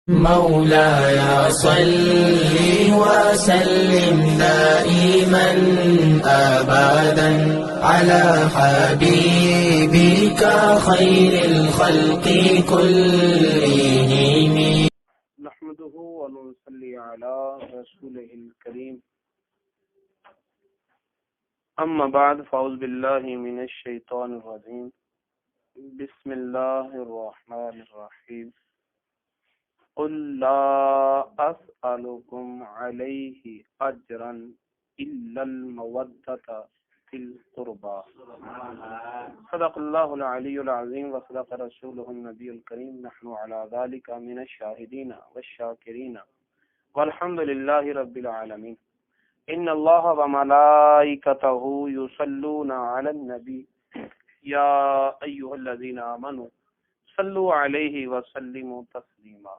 مولاي صل وسلم دائما أبدا على حبيبك خير الخلق كلهم. نحمده ونصلي على رسوله الكريم. اما بعد فاعوذ بالله من الشيطان الرجيم. بسم الله الرحمن الرحيم. قل لا أسألكم عليه أجرا إلا المودة في القربى. صدق الله العلي العظيم وصدق رسوله النبي الكريم. نحن على ذلك من الشاهدين والشاكرين والحمد لله رب العالمين. ان الله وملائكته يصلون على النبي يا ايها الذين آمنوا صلوا عليه وسلموا تسليما.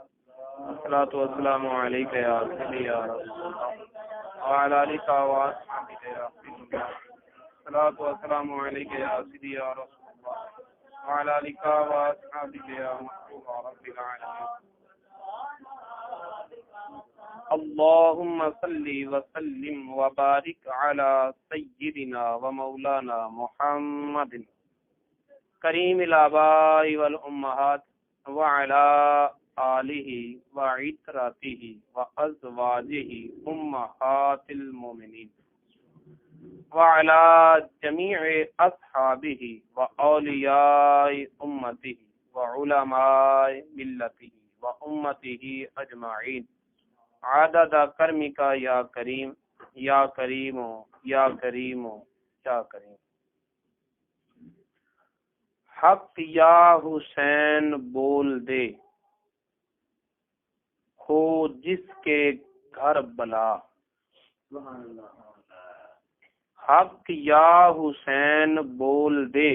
الصلاة والسلام عليك يا سيدي يا رسول الله وعلى آلك وأصحابك يا خير الله. الصلاة والسلام عليك يا سيدي يا رسول الله وعلى آلك وأصحابك يا محبوب رب العالمين. اللهم صل وسلم وبارك على سيدنا ومولانا محمد کریم الآباء والأمہات وعلى آلہ وعترتہ وازواجہ امہات المؤمنین وعلى جميع اصحابہ واولیاء امتہ وعلماء ملتہ وامتہ اجمعین عدد کرمک یا کریم یا کریم یا کریم یا کریم. حق یا حسین بول دے ہو جس کے گھر بلا. حق یا حسین بول دے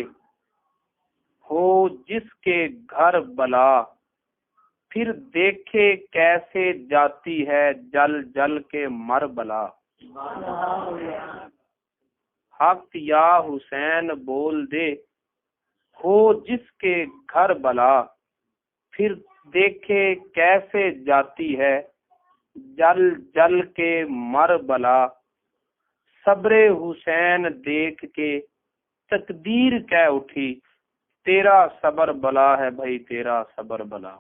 ہو جس کے گھر بلا. پھر دیکھے کیسے جاتی ہے جل جل کے مر بلا. حق یا حسین بول دے ہو جس کے گھر بلا. پھر دیکھے کیسے جاتی ہے جل جل کے مر بلا. صبر حسین دیکھ کے تقدیر کہہ اٹھی تیرا صبر بلا ہے بھائی تیرا صبر بلا.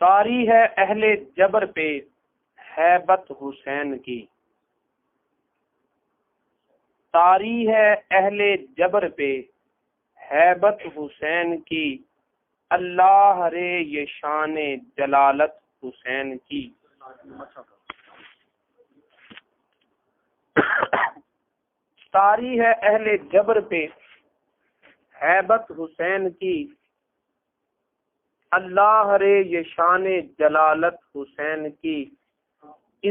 طاری ہے اہل جبر پہ ہیبت حسین کی. طاری ہے اہل جبر پہ ہیبت حسین کی. اللہ رے یہ شان جلالت حسین کی. طاری ہے اہل جبر پہ ہیبت حسین کی. اللہ رے یہ شان جلالت حسین کی.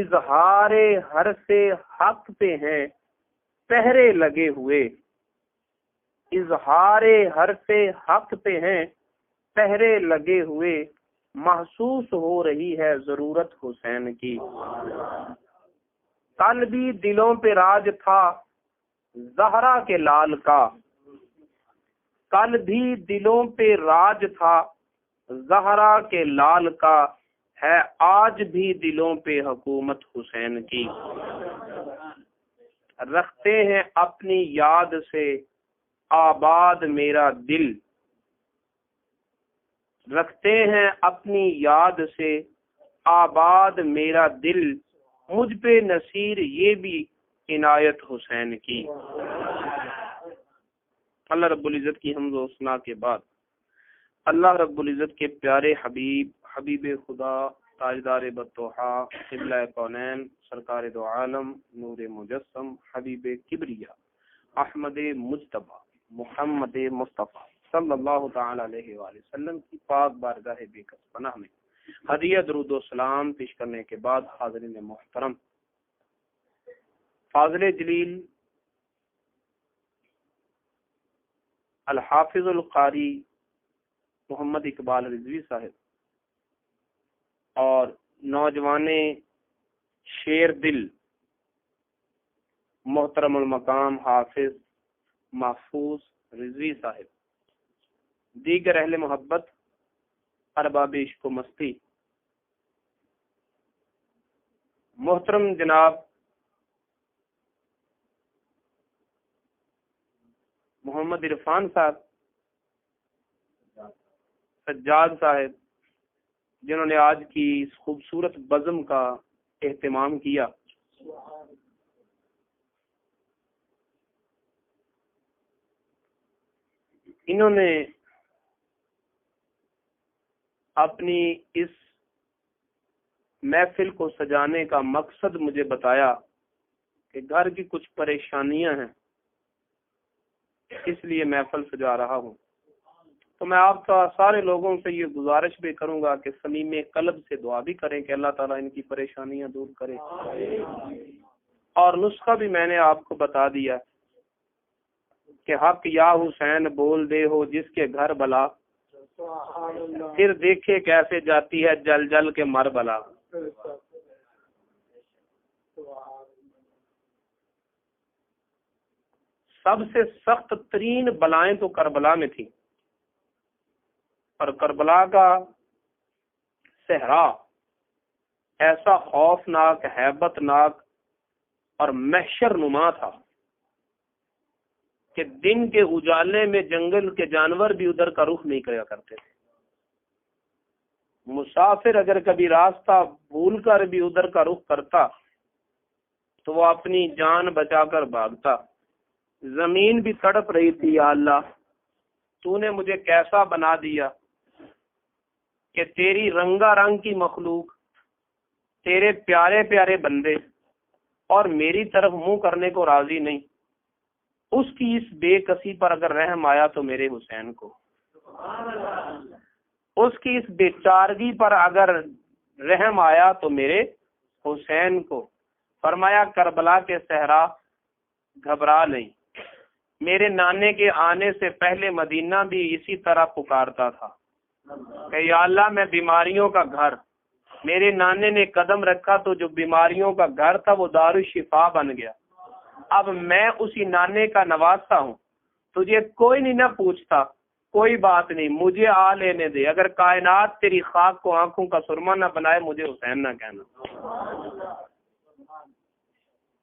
اظہار ہر سے حق پہ ہیں پہرے لگے ہوئے. اظہار ہر سے حق پہ ہیں پہرے لگے ہوئے. محسوس ہو رہی ہے ضرورت حسین کی. کل بھی دلوں پہ راج تھا زہرا کے لال کا. کل بھی دلوں پہ راج تھا زہرا کے لال کا. ہے آج بھی دلوں پہ حکومت حسین کی. رکھتے ہیں اپنی یاد سے آباد میرا دل. رکھتے ہیں اپنی یاد سے آباد میرا دل. مجھ پہ نصیر یہ بھی عنایت حسین کی. اللہ رب العزت کی حمد و ثنا کے بعد اللہ رب العزت کے پیارے حبیب خدا تاجدار بطحا قبلہ کونین سرکار دو عالم نور مجسم حبیب کبریا احمد مجتبی محمد مصطفیٰ صلی اللہ تعالی علیہ وآلہ وسلم کی پاک بارگاہ بے کس پناہ میں ہدیہ درود و سلام پیش کرنے کے بعد حاضرین محترم، فاضل جلیل الحافظ القاری محمد اقبال رضوی صاحب اور نوجوان شیر دل محترم المقام حافظ محفوظ رضوی صاحب، دیگر اہل محبت، ارباب عشق و مستی، محترم جناب محمد عرفان صاحب، سجاد صاحب، جنہوں نے آج کی اس خوبصورت بزم کا اہتمام کیا، انہوں نے اپنی اس محفل کو سجانے کا مقصد مجھے بتایا کہ گھر کی کچھ پریشانیاں ہیں، اس لیے محفل سجا رہا ہوں۔ تو میں آپ کا سارے لوگوں سے یہ گزارش بھی کروں گا کہ صمیم قلب سے دعا بھی کریں کہ اللہ تعالیٰ ان کی پریشانیاں دور کرے۔ اور نسخہ بھی میں نے آپ کو بتا دیا کہ حق یا حسین بول دے ہو جس کے گھر بلا، پھر دیکھے کیسے جاتی ہے جل جل کے مر بلا۔ سب سے سخت ترین بلائیں تو کربلا میں تھی، اور کربلا کا صحرا ایسا خوفناک، ہیبت ناک اور محشر نما تھا کہ دن کے اجالے میں جنگل کے جانور بھی ادھر کا رخ نہیں کیا کرتے تھے۔ مسافر اگر کبھی راستہ بھول کر بھی ادھر کا رخ کرتا تو وہ اپنی جان بچا کر بھاگتا۔ زمین بھی تڑپ رہی تھی، یا اللہ تو نے مجھے کیسا بنا دیا کہ تیری رنگا رنگ کی مخلوق، تیرے پیارے پیارے بندے، اور میری طرف منہ کرنے کو راضی نہیں۔ اس کی اس بے کسی پر اگر رحم آیا تو میرے حسین کو، اس کی اس بے چارگی پر اگر رحم آیا تو میرے حسین کو۔ فرمایا کہ صحرا گھبرا نہیں، میرے نانے کے آنے سے پہلے مدینہ بھی اسی طرح پکارتا تھا کہ یا اللہ میں بیماریوں کا گھر، میرے نانے نے قدم رکھا تو جو بیماریوں کا گھر تھا وہ دارالشفا بن گیا۔ اب میں اسی نانے کا نواسا ہوں، تجھے کوئی نہیں نہ پوچھتا، کوئی بات نہیں، مجھے آ لینے دے، اگر کائنات تیری خاک کو آنکھوں کا سرما نہ بنائے مجھے حسین نہ کہنا۔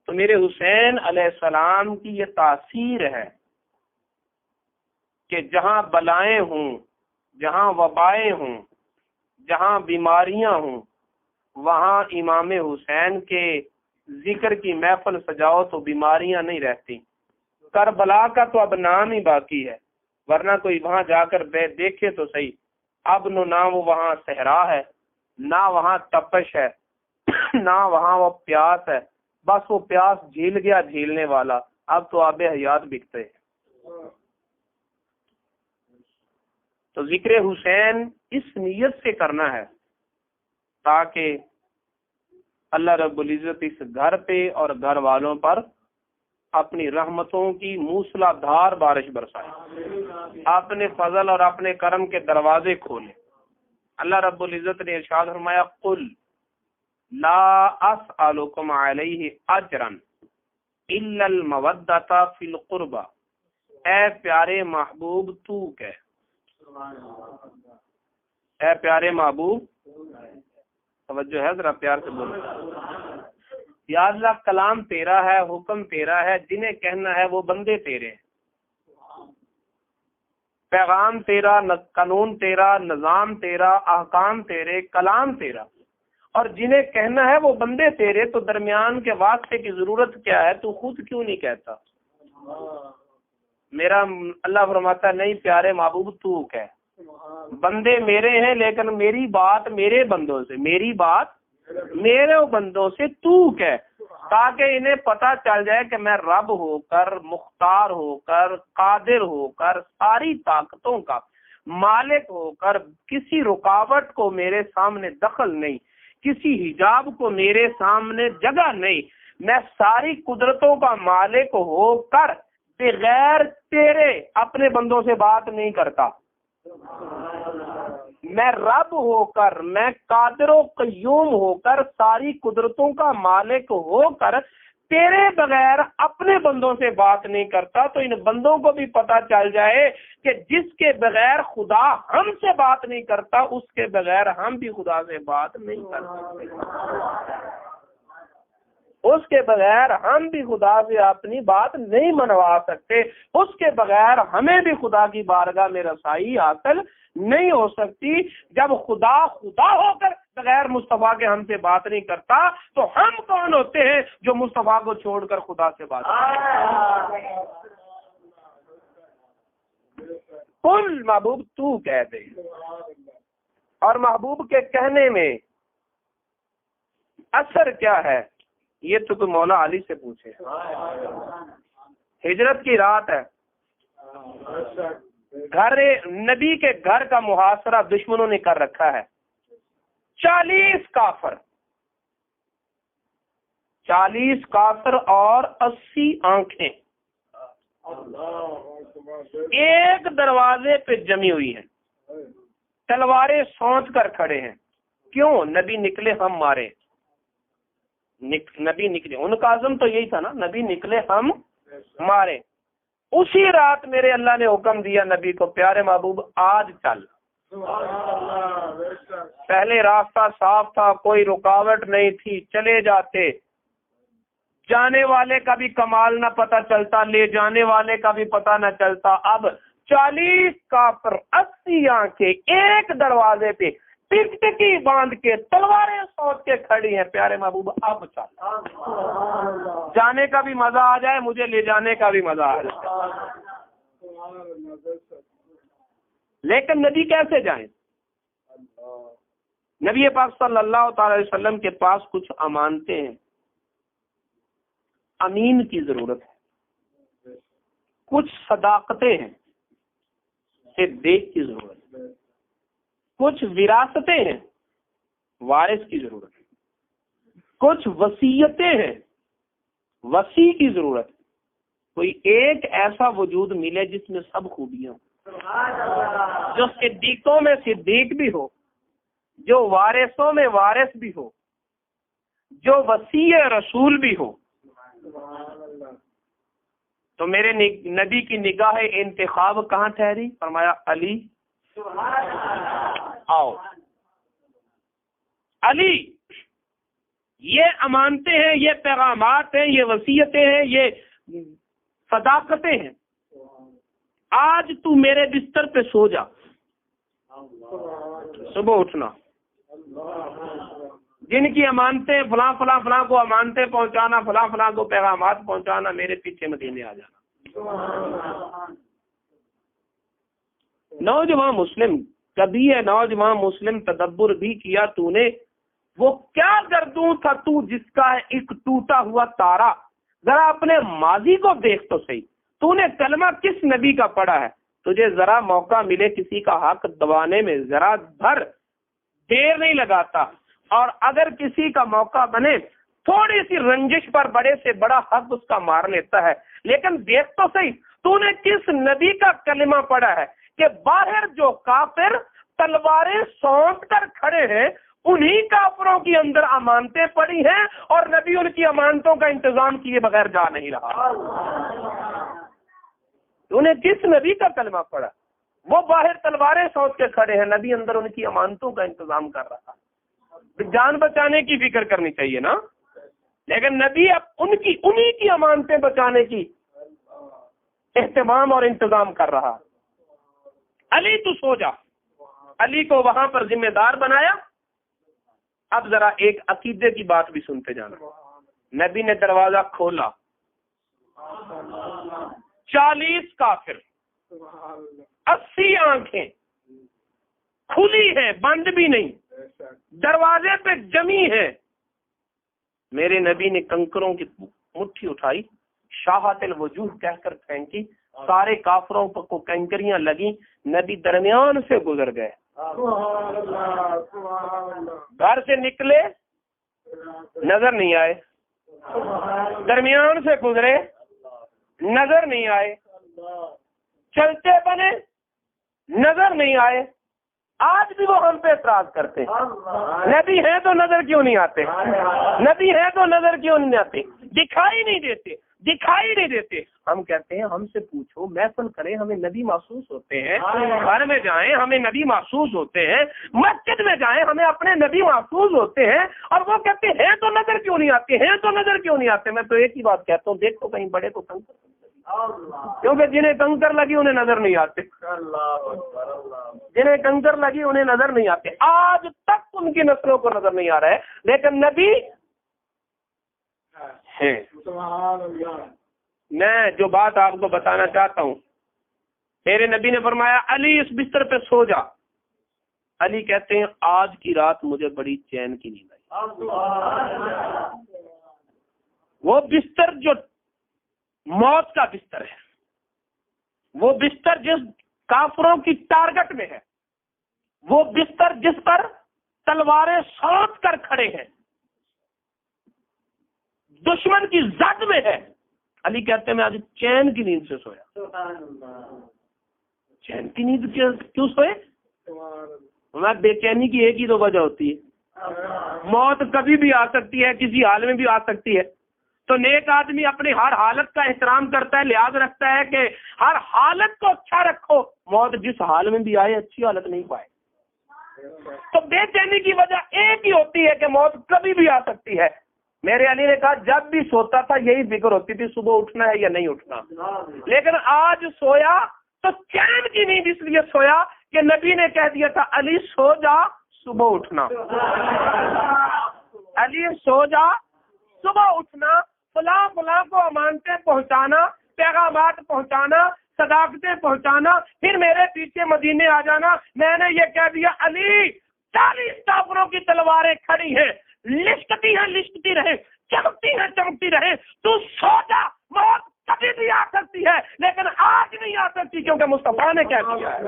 تو میرے حسین علیہ السلام کی یہ تاثیر ہے کہ جہاں بلائیں ہوں، جہاں وبائیں ہوں، جہاں بیماریاں ہوں، وہاں امام حسین کے ذکر کی محفل سجاؤ تو بیماریاں نہیں رہتی۔ کربلا کا تو اب نام ہی باقی ہے، ورنہ کوئی وہاں جا کر دیکھے تو صحیح، اب نہ وہ وہاں صحرا ہے، نہ وہاں تپش ہے، نہ وہاں وہ پیاس ہے، بس وہ پیاس جھیل گیا جھیلنے والا، اب تو آب حیات بکتے ہیں۔ تو ذکر حسین اس نیت سے کرنا ہے تاکہ اللہ رب العزت اس گھر پہ اور گھر والوں پر اپنی رحمتوں کی موسلا دھار بارش برسائے، اپنے فضل اور اپنے کرم کے دروازے کھولے۔ اللہ رب العزت نے ارشاد فرمایا قل لا اسألکم علیہ اجرا الا المودۃ فی القربى، اے پیارے محبوب تو کہہ، اے پیارے محبوب، توجہ ہے ذرا پیار سے بولو، یا اللہ کلام تیرا ہے، حکم تیرا ہے، جنہیں کہنا ہے وہ بندے تیرے، پیغام تیرا، قانون تیرا، نظام تیرا، احکام تیرے، کلام تیرا، اور جنہیں کہنا ہے وہ بندے تیرے، تو درمیان کے واسطے کی ضرورت کیا ہے؟ تو خود کیوں نہیں کہتا؟ میرا اللہ فرماتا نہیں پیارے محبوب تو کہہ، بندے میرے ہیں لیکن میری بات میرے بندوں سے، میری بات میرے بندوں سے تو کہہ، تاکہ انہیں پتہ چل جائے کہ میں رب ہو کر، مختار ہو کر، قادر ہو کر، ساری طاقتوں کا مالک ہو کر کسی رکاوٹ کو میرے سامنے دخل نہیں، کسی حجاب کو میرے سامنے جگہ نہیں، میں ساری قدرتوں کا مالک ہو کر بغیر تیرے اپنے بندوں سے بات نہیں کرتا، میں رب ہو کر، میں قادر و قیوم ہو کر، ساری قدرتوں کا مالک ہو کر تیرے بغیر اپنے بندوں سے بات نہیں کرتا تو ان بندوں کو بھی پتا چل جائے کہ جس کے بغیر خدا ہم سے بات نہیں کرتا اس کے بغیر ہم بھی خدا سے بات نہیں کر سکتے، اس کے بغیر ہم بھی خدا سے اپنی بات نہیں منوا سکتے، اس کے بغیر ہمیں بھی خدا کی بارگاہ میں رسائی حاصل نہیں ہو سکتی۔ جب خدا خدا ہو کر بغیر مصطفیٰ کے ہم سے بات نہیں کرتا تو ہم کون ہوتے ہیں جو مصطفیٰ کو چھوڑ کر خدا سے بات کرتے ہیں؟ کل محبوب تو کہہ دے، اور محبوب کے کہنے میں اثر کیا ہے یہ تو کوئی مولا علی سے پوچھے۔ ہجرت کی رات ہے، گھر نبی کے گھر کا محاصرہ دشمنوں نے کر رکھا ہے، 40 کافر، 40 کافر اور 80 آنکھیں ایک دروازے پہ جمی ہوئی ہیں، تلواریں سونت کر کھڑے ہیں۔ کیوں؟ نبی نکلے ہم مارے، نبی نکلے، ان کا عزم تو یہی تھا نا، نبی نکلے ہم مارے۔ اسی رات میرے اللہ نے حکم دیا نبی کو، پیارے محبوب آج چل۔ پہلے راستہ صاف تھا، کوئی رکاوٹ نہیں تھی، چلے جاتے، جانے والے کا بھی کمال نہ پتہ چلتا، لے جانے والے کا بھی پتہ نہ چلتا۔ اب 40 کافر 80 آنکھیں ایک دروازے پہ ٹک ٹکی باندھ کے تلواریں سوچ کے کھڑی ہیں، پیارے محبوب اب چل، جانے کا بھی مزہ آ جائے، مجھے لے جانے کا بھی مزہ آ جائے۔ لیکن نبی کیسے جائیں؟ نبی پاک صلی اللہ تعالی علیہ وسلم کے پاس کچھ امانتیں ہیں، امین کی ضرورت ہے، کچھ صداقتیں ہیں، صدیق کی ضرورت ہے، کچھ وراثتیں ہیں، وارث کی ضرورت ہے، کچھ وصیتیں ہیں، وصی کی ضرورت ہے۔ کوئی ایک ایسا وجود ملے جس میں سب خوبیاں ہوں، جو صدیقوں میں صدیق بھی ہو، جو وارثوں میں وارث بھی ہو، جو وصی رسول بھی ہو۔ تو میرے نبی کی نگاہ انتخاب کہاں ٹھہری؟ فرمایا علی آؤ، علی، یہ امانتیں ہیں، یہ پیغامات ہیں، یہ وصیتیں ہیں، یہ صداقتیں ہیں، آج تو میرے بستر پہ سو جا، صبح اٹھنا، جن کی امانتیں فلاں فلاں فلاں کو امانتیں پہنچانا، فلاں فلاں کو پیغامات پہنچانا، میرے پیچھے مدینے آ جانا۔ نوجوان مسلم کبھی ہے، نوجوان مسلم تدبر بھی کیا تو نے، وہ کیا گردوں تھا تو جس کا ہے ایک ٹوٹا ہوا تارا؟ ذرا اپنے ماضی کو دیکھ تو صحیح، تو نے کلمہ کس نبی کا پڑھا ہے؟ تجھے ذرا موقع ملے کسی کا حق دبانے میں ذرا بھر دیر نہیں لگاتا، اور اگر کسی کا موقع بنے تھوڑی سی رنجش پر بڑے سے بڑا حق اس کا مار لیتا ہے۔ لیکن دیکھ تو صحیح تو نے کس نبی کا کلمہ پڑھا ہے کہ باہر جو کافر تلواریں سونپ کر کھڑے ہیں انہی کافروں کی اندر امانتیں پڑی ہیں، اور نبی ان کی امانتوں کا انتظام کیے بغیر جا نہیں رہا۔ تو نے کس نبی کا کلمہ پڑھا؟ وہ باہر تلواریں سونپ کے کھڑے ہیں، نبی اندر ان کی امانتوں کا انتظام کر رہا، جان بچانے کی فکر کرنی چاہیے نا، لیکن نبی اب انہی کی امانتیں بچانے کی اہتمام اور انتظام کر رہا۔ علی تو سو جا، علی کو وہاں پر ذمہ دار بنایا۔ اب ذرا ایک عقیدے کی بات بھی سنتے جانا۔ نبی نے دروازہ کھولا، 40 کافر، 80 آنکھیں کھلی ہیں، بند بھی نہیں، دروازے پہ جمی ہے۔ میرے نبی نے کنکروں کی مٹھی اٹھائی، شاہت الوجوہ کہہ کر پھینکی، سارے کافروں کو کنکریاں لگیں، نبی درمیان سے گزر گئے۔ گھر سے نکلے نظر نہیں آئے، درمیان سے گزرے نظر نہیں آئے، چلتے بنے نظر نہیں آئے، آج بھی وہ ہم پہ اعتراض کرتے ہیں، نبی ہیں تو نظر کیوں نہیں آتے، نبی ہیں تو نظر کیوں نہیں آتے، دکھائی نہیں دیتے، دکھائی نہیں دیتے۔ ہم کہتے ہیں ہم سے پوچھو، محفل کریں، ہمیں نبی محسوس ہوتے ہیں، گھر میں جائیں ہمیں نبی محسوس ہوتے ہیں، مسجد میں جائیں ہمیں اپنے نبی محسوس ہوتے ہیں، اور وہ کہتے ہیں تو نظر کیوں نہیں آتے، ہیں تو نظر کیوں نہیں آتے۔ میں تو ایک ہی بات کہتا ہوں، دیکھو کہیں بڑے تو کنکر، کیونکہ جنہیں کنکر لگی انہیں نظر نہیں آتے، جنہیں کنکر لگی انہیں نظر نہیں آتے، آج تک ان کی نسلوں کو نظر نہیں آ رہا ہے، لیکن نبی ہے۔ میں جو بات آپ کو بتانا چاہتا ہوں، میرے نبی نے فرمایا علی اس بستر پہ سو جا۔ علی کہتے ہیں آج کی رات مجھے بڑی چین کی نیند آئی۔ وہ بستر جو موت کا بستر ہے، وہ بستر جس کافروں کی ٹارگٹ میں ہے، وہ بستر جس پر تلواریں سونپ کر کھڑے ہیں، دشمن کی زد میں ہے، علی کہتے ہیں میں آج چین کی نیند سے سویا۔ چین کی نیند کیوں سوئے؟ میں بے چینی کی ایک ہی تو وجہ ہوتی ہے، موت کبھی بھی آ سکتی ہے، کسی حال میں بھی آ سکتی ہے، تو نیک آدمی اپنی ہر حالت کا احترام کرتا ہے، لحاظ رکھتا ہے کہ ہر حالت کو اچھا رکھو، موت جس حال میں بھی آئے اچھی حالت نہیں پائے۔ تو بے چینی کی وجہ ایک ہی ہوتی ہے کہ موت کبھی بھی آ سکتی ہے۔ میرے علی نے کہا جب بھی سوتا تھا یہی فکر ہوتی تھی صبح اٹھنا ہے یا نہیں اٹھنا، لیکن آج سویا تو چین کی نیند اس لیے سویا کہ نبی نے کہہ دیا تھا علی سو جا صبح اٹھنا، علی سو جا صبح اٹھنا، فلاں فلاں کو امانتیں پہنچانا، پیغامات پہنچانا، صداقتیں پہنچانا، پھر میرے پیچھے مدینے آ جانا۔ میں نے یہ کہہ دیا علی 40 کافروں کی تلواریں کھڑی ہیں، لشکتی ہیں لشکتی رہے، چمکتی ہیں چمکتی رہے، تو سو جا، موت کبھی بھی آ سکتی ہے لیکن آج نہیں آ سکتی، کیونکہ مصطفیٰ نے کیا کیا ہے۔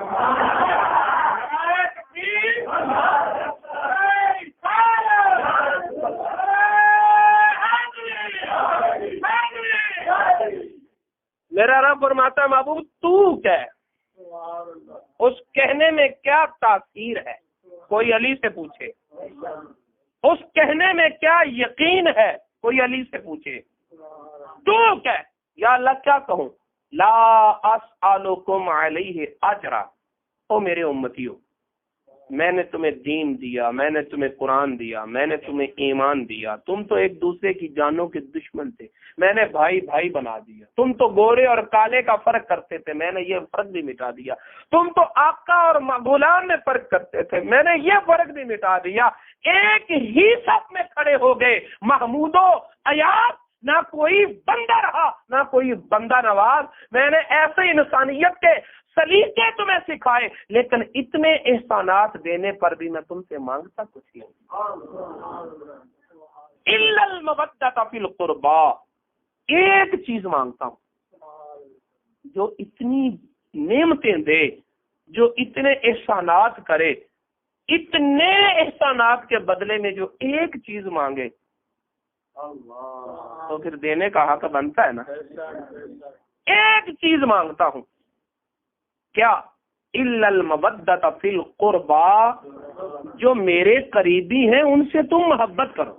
میرا رب فرماتا ہے محبوب تو کہہ، اس کہنے میں کیا تاثیر ہے، کوئی علی سے پوچھے، اس کہنے میں کیا یقین ہے، کوئی علی سے پوچھے۔ تو کہہ یا اللہ کیا کہوں، لا اسألکم علیہ اجرا، او میرے امتیوں، میں نے تمہیں دین دیا، میں نے تمہیں قرآن دیا، میں نے تمہیں ایمان دیا، تم تو ایک دوسرے کی جانوں کے دشمن تھے، میں نے بھائی بھائی بنا دیا، تم تو گورے اور کالے کا فرق کرتے تھے، میں نے یہ فرق بھی مٹا دیا، تم تو آقا اور غلام میں فرق کرتے تھے، میں نے یہ فرق بھی مٹا دیا، ایک ہی صف میں کھڑے ہو گئے، محمود و ایاز، نہ کوئی بندہ رہا نہ کوئی بندہ نواز، میں نے ایسے انسانیت کے سلیقے تمہیں سکھائے، لیکن اتنے احسانات دینے پر بھی میں تم سے مانگتا کچھ نہیں، الا المودۃ فی القربا، ایک چیز مانگتا ہوں، جو اتنی نعمتیں دے، جو اتنے احسانات کرے، اتنے احسانات کے بدلے میں جو ایک چیز مانگے تو پھر دینے کا حق بنتا ہے نا۔ ایک چیز مانگتا ہوں، کیا؟ الا المودۃ فی القربا، جو میرے قریبی ہیں ان سے تم محبت کرو۔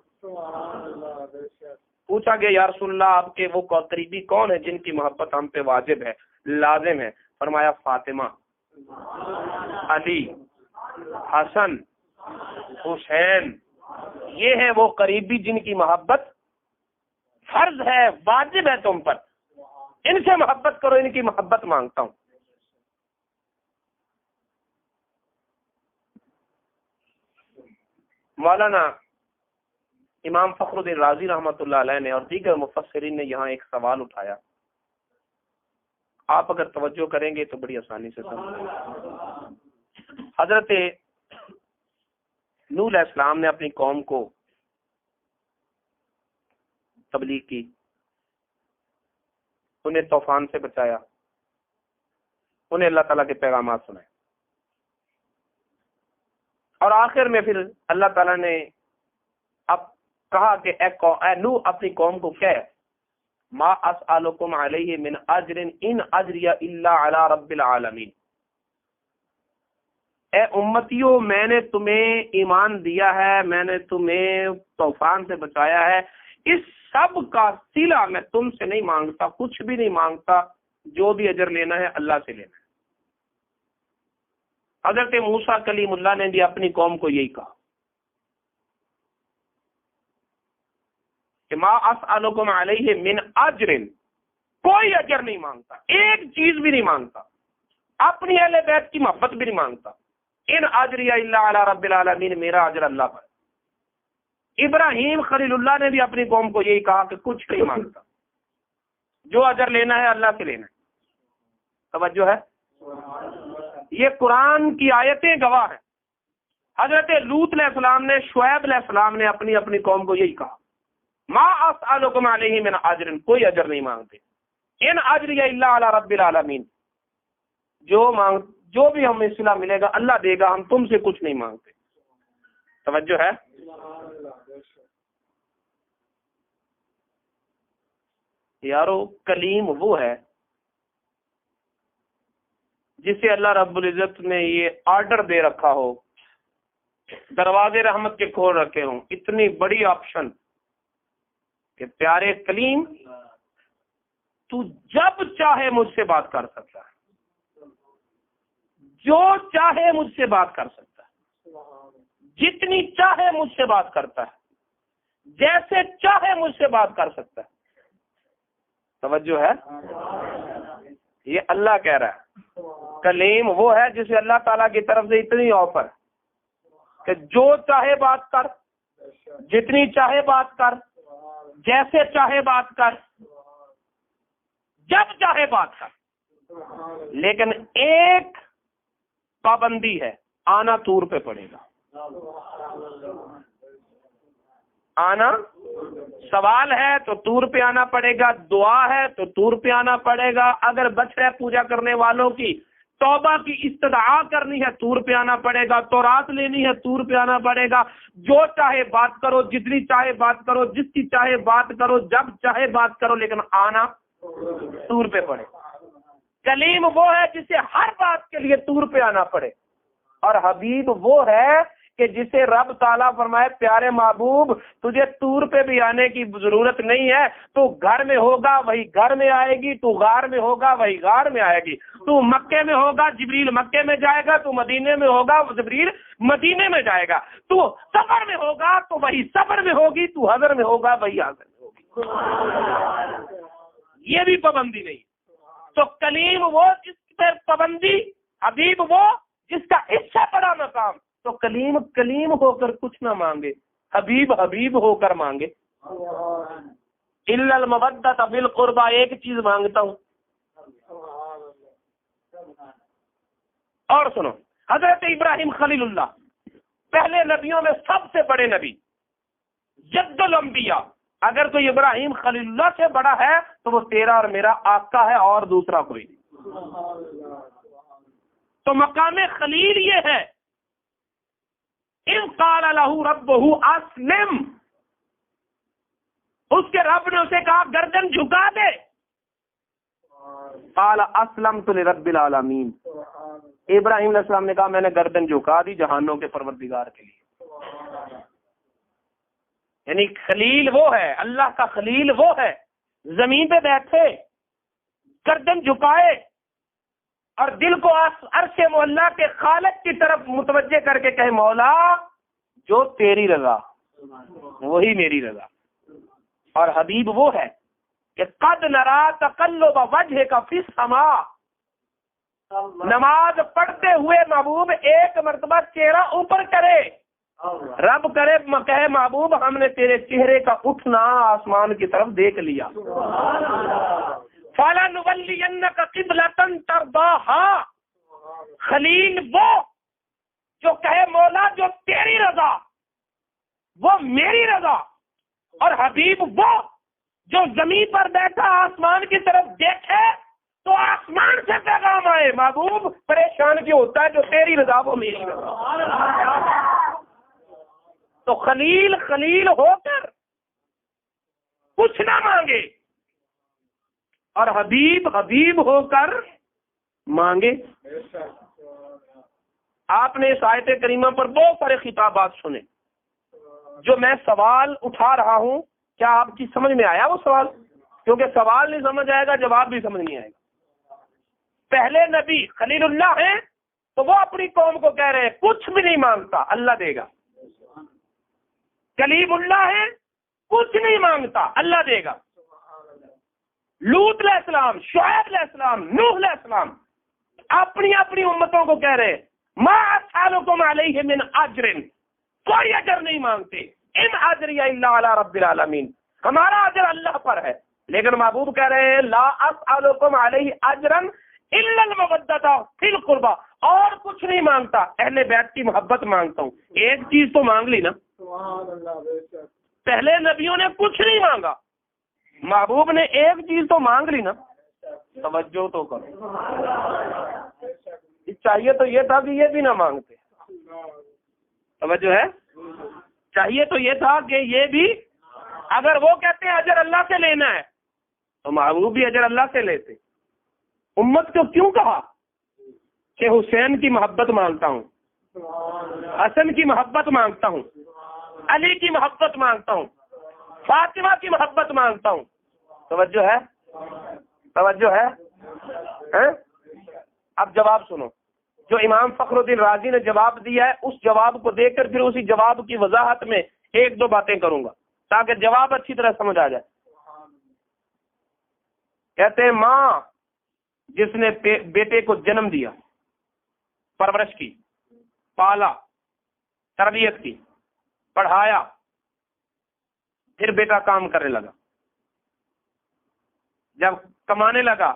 پوچھا گیا یا رسول اللہ آپ کے وہ قریبی کون ہیں جن کی محبت ہم پہ واجب ہے، لازم ہے؟ فرمایا فاطمہ، علی، حسن، حسین، یہ ہیں وہ قریبی جن کی محبت فرض ہے، واجب ہے تم پر، ان سے محبت کرو، ان کی محبت مانگتا ہوں۔ مولانا امام فخر الدین رازی رحمۃ اللہ علیہ نے اور دیگر مفسرین نے یہاں ایک سوال اٹھایا، آپ اگر توجہ کریں گے تو بڑی آسانی سے سمجھیں گے۔ حضرت نوح علیہ السلام نے اپنی قوم کو تبلیغ کی، انہیں طوفان سے بچایا، انہیں اللہ تعالیٰ کے پیغامات سنائے، اور آخر میں پھر اللہ تعالیٰ نے اب کہا کہ اے نوح اپنی قوم کو کہہ، ما اسألکم علیہ من اجر ان اجری الا علی رب العالمین، اے امتیوں میں نے تمہیں ایمان دیا ہے، میں نے تمہیں طوفان سے بچایا ہے، اس سب کا صلہ میں تم سے نہیں مانگتا، کچھ بھی نہیں مانگتا، جو بھی اجر لینا ہے اللہ سے لینا ہے۔ حضرت موسیٰ کلیم اللہ نے بھی اپنی قوم کو یہی کہا کہ ما اسألکم علیہ من اجر، کوئی اجر نہیں مانگتا، ایک چیز بھی نہیں مانگتا، اپنی اہل بیت کی محبت بھی نہیں مانگتا۔ ان اجری الا علی رب العالمین، میرا اجر اللہ پر۔ ابراہیم خلیل اللہ نے بھی اپنی قوم کو یہی کہا کہ کچھ نہیں مانگتا، جو اجر لینا ہے اللہ سے لینا ہے۔ توجہ ہے؟ یہ قرآن کی آیتیں گواہ ہیں۔ حضرت لوط علیہ السلام نے، شعیب علیہ السلام نے اپنی قوم کو یہی کہا، ما اسألکم علیہ من اجر، کوئی اجر نہیں مانگتے، ان اجری الا علی رب العالمین، جو بھی ہمیں صلہ ملے گا اللہ دے گا، ہم تم سے کچھ نہیں مانگتے۔ توجہ ہے؟ یارو کلیم وہ ہے جسے اللہ رب العزت نے یہ آرڈر دے رکھا ہو، دروازے رحمت کے کھول رکھے ہوں، اتنی بڑی آپشن کہ پیارے کلیم تو جب چاہے مجھ سے بات کر سکتا ہے، جو چاہے مجھ سے بات کر سکتا ہے، جتنی چاہے مجھ سے بات کرتا ہے، جیسے چاہے مجھ سے بات کر سکتا ہے۔ توجہ ہے؟ یہ اللہ کہہ رہا ہے، کلیم وہ ہے جسے اللہ تعالیٰ کی طرف سے اتنی آفر کہ جو چاہے بات کر، جتنی چاہے بات کر، جیسے چاہے بات کر، جب چاہے بات کر، لیکن ایک پابندی ہے، آنا طور پہ پڑے گا۔ آنا سوال ہے تو طور پہ آنا پڑے گا، دعا ہے تو طور پہ آنا پڑے گا، اگر بچڑے پوجا کرنے والوں کی توبہ کی استدعا کرنی ہے طور پہ آنا پڑے گا، تورات لینی ہے طور پہ آنا پڑے گا، جو چاہے بات کرو، جتنی چاہے بات کرو، جس کی چاہے بات کرو، جب چاہے بات کرو، لیکن آنا طور پہ پڑے۔ کلیم وہ ہے جسے ہر بات کے لیے طور پہ آنا پڑے، اور حبیب وہ ہے کہ جسے رب تعالیٰ فرمائے پیارے محبوب تجھے طور پہ بھی آنے کی ضرورت نہیں ہے، تو گھر میں ہوگا وہی گھر میں آئے گی، تو غار میں ہوگا وہی غار میں آئے گی، تو مکے میں ہوگا جبریل مکے میں جائے گا، تو مدینے میں ہوگا جبریل مدینے میں جائے گا، تو سفر میں ہوگا تو وہی سفر میں ہوگی، تو حضر میں ہوگا وہی حضر میں ہوگی۔ یہ بھی پابندی نہیں۔ تو کلیم وہ جس پر پابندی، حبیب وہ جس کا اس سے بڑا مقام۔ تو کلیم کلیم ہو کر کچھ نہ مانگے، حبیب حبیب ہو کر مانگے۔ الا المودۃ بالقربى، ایک چیز مانگتا ہوں۔ اور سنو، حضرت ابراہیم خلیل اللہ پہلے نبیوں میں سب سے بڑے نبی، جد الانبیاء، اگر کوئی ابراہیم خلیل اللہ سے بڑا ہے تو وہ تیرا اور میرا آقا ہے، اور دوسرا کوئی نہیں۔ تو مقام خلیل یہ ہے، اذ قال له ربه اسلم، اس کے رب نے اسے کہا گردن جھکا دے، قال اسلمت لرب العالمین، ابراہیم علیہ السلام نے کہا میں نے گردن جھکا دی جہانوں کے پروردگار کے لیے۔ یعنی خلیل وہ ہے، اللہ کا خلیل وہ ہے زمین پہ بیٹھے گردن جھکائے اور دل کو عرش مولا کے خالق کی طرف متوجہ کر کے کہے مولا جو تیری رضا وہی میری رضا۔ اور حبیب وہ ہے کہ قد نرا تقلب وجهك فی السماء، نماز پڑھتے ہوئے محبوب ایک مرتبہ چہرہ اوپر کرے، رب کرے کہے محبوب ہم نے تیرے چہرے کا اٹھنا آسمان کی طرف دیکھ لیا۔ فَلَنُوَلِّيَنَّكَ قِبْلَةً تَرْضَاهَا، خلیل وہ جو کہے مولا جو تیری رضا وہ میری رضا، اور حبیب وہ جو زمین پر بیٹھا آسمان کی طرف دیکھے تو آسمان سے پیغام آئے محبوب پریشان کیوں ہوتا ہے، جو تیری رضا وہ میری رضا۔ تو خلیل خلیل ہو کر کچھ نہ مانگے، اور حبیب حبیب ہو کر مانگے۔ آپ نے اس آیت کریمہ پر بہت سارے خطابات سنے. جو میں سوال اٹھا رہا ہوں کیا آپ کی سمجھ میں آیا وہ سوال؟ کیونکہ سوال نہیں سمجھ آئے گا جواب بھی سمجھ نہیں آئے گا. پہلے نبی خلیل اللہ ہیں تو وہ اپنی قوم کو کہہ رہے ہیں کچھ بھی نہیں مانگتا اللہ دے گا. کلیم اللہ ہے کچھ نہیں مانگتا اللہ دے گا. لوط علیہ السلام، شعیب علیہ السلام، نوح علیہ السلام اپنی اپنی امتوں کو کہہ رہے ما اسالکم علیہ من اجر، کوئی اجر نہیں مانگتے. ان اجری الا علی رب العالمین، ہمارا اجر اللہ پر ہے. لیکن محبوب کہہ رہے ہیں لا اسالکم علیہ اجرا الا المودۃ فی القربى، اور کچھ نہیں مانگتا، اہل بیت کی محبت مانگتا ہوں. ایک چیز تو مانگ لی نا. پہلے نبیوں نے کچھ نہیں مانگا، محبوب نے ایک چیز تو مانگ لی نا. توجہ تو کرو. چاہیے تو یہ تھا کہ یہ بھی نہ مانگتے. توجہ ہے؟ چاہیے تو یہ تھا کہ یہ بھی، اگر وہ کہتے ہیں اجر اللہ سے لینا ہے تو محبوب بھی اجر اللہ سے لیتے. امت کو کیوں کہا کہ حسین کی محبت مانگتا ہوں، حسن کی محبت مانگتا ہوں، علی کی محبت مانگتا ہوں، فاطمہ کی محبت مانگتا ہوں. توجہ ہے؟ توجہ ہے؟ اب جواب سنو. جو امام فخر الدین رازی نے جواب دیا ہے اس جواب کو دیکھ کر پھر اسی جواب کی وضاحت میں ایک دو باتیں کروں گا تاکہ جواب اچھی طرح سمجھ آ جائے. کہتے ہیں ماں جس نے بیٹے کو جنم دیا، پرورش کی، پالا، تربیت کی، پڑھایا، پھر بیٹا کام کرنے لگا، جب کمانے لگا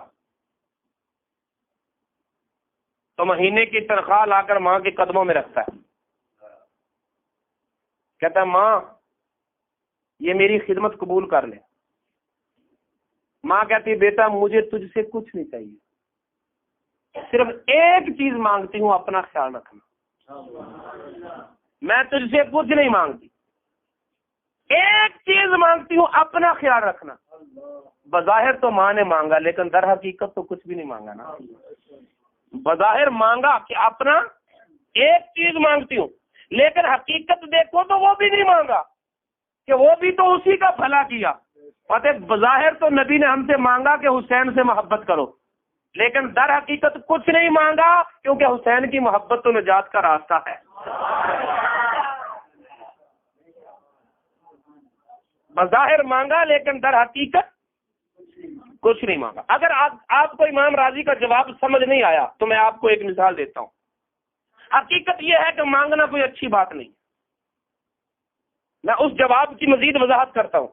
تو مہینے کی تنخواہ لا کر ماں کے قدموں میں رکھتا ہے. کہتا ہے ماں یہ میری خدمت قبول کر لے. ماں کہتی ہے بیٹا مجھے تجھ سے کچھ نہیں چاہیے، صرف ایک چیز مانگتی ہوں اپنا خیال رکھنا. میں تجھ سے کچھ نہیں مانگتی، ایک چیز مانگتی ہوں اپنا خیال رکھنا. بظاہر تو ماں نے مانگا لیکن در حقیقت تو کچھ بھی نہیں مانگا نا. بظاہر مانگا کہ اپنا ایک چیز مانگتی ہوں، لیکن حقیقت دیکھو تو وہ بھی نہیں مانگا کہ وہ بھی تو اسی کا بھلا کیا. فتح بظاہر تو نبی نے ہم سے مانگا کہ حسین سے محبت کرو، لیکن در حقیقت کچھ نہیں مانگا کیونکہ حسین کی محبت تو نجات کا راستہ ہے. بظاہر مانگا لیکن در حقیقت کچھ نہیں مانگا. اگر آپ کو امام راضی کا جواب سمجھ نہیں آیا تو میں آپ کو ایک مثال دیتا ہوں. حقیقت یہ ہے کہ مانگنا کوئی اچھی بات نہیں. میں اس جواب کی مزید وضاحت کرتا ہوں.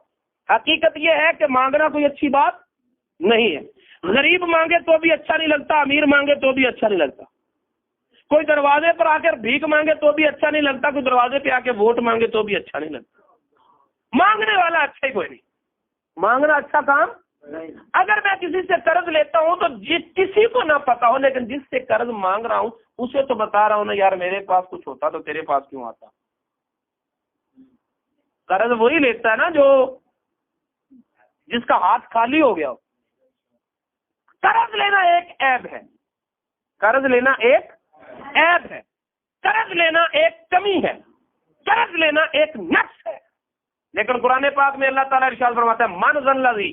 حقیقت یہ ہے کہ مانگنا کوئی اچھی بات نہیں ہے. غریب مانگے تو بھی اچھا نہیں لگتا، امیر مانگے تو بھی اچھا نہیں لگتا. کوئی دروازے پر آ کر بھیک مانگے تو بھی اچھا نہیں لگتا، کوئی دروازے پہ آ کے ووٹ مانگے تو بھی اچھا نہیں لگتا. مانگنے والا اچھا ہی کوئی نہیں. مانگنا اچھا کام نہیں. اگر میں کسی سے قرض لیتا ہوں تو کسی کو نہ پتا ہو، لیکن جس سے قرض مانگ رہا ہوں اسے تو بتا رہا ہوں نا یار میرے پاس کچھ ہوتا تو تیرے پاس کیوں آتا. قرض وہی لیتا ہے نا جو جس کا ہاتھ خالی ہو گیا ہو. قرض لینا ایک عیب ہے، قرض لینا ایک عیب ہے، قرض لینا ایک کمی ہے، قرض لینا ایک نقص ہے. لیکن قرآن پاک میں اللہ تعالیٰ ارشاد فرماتا ہے من ذا الذی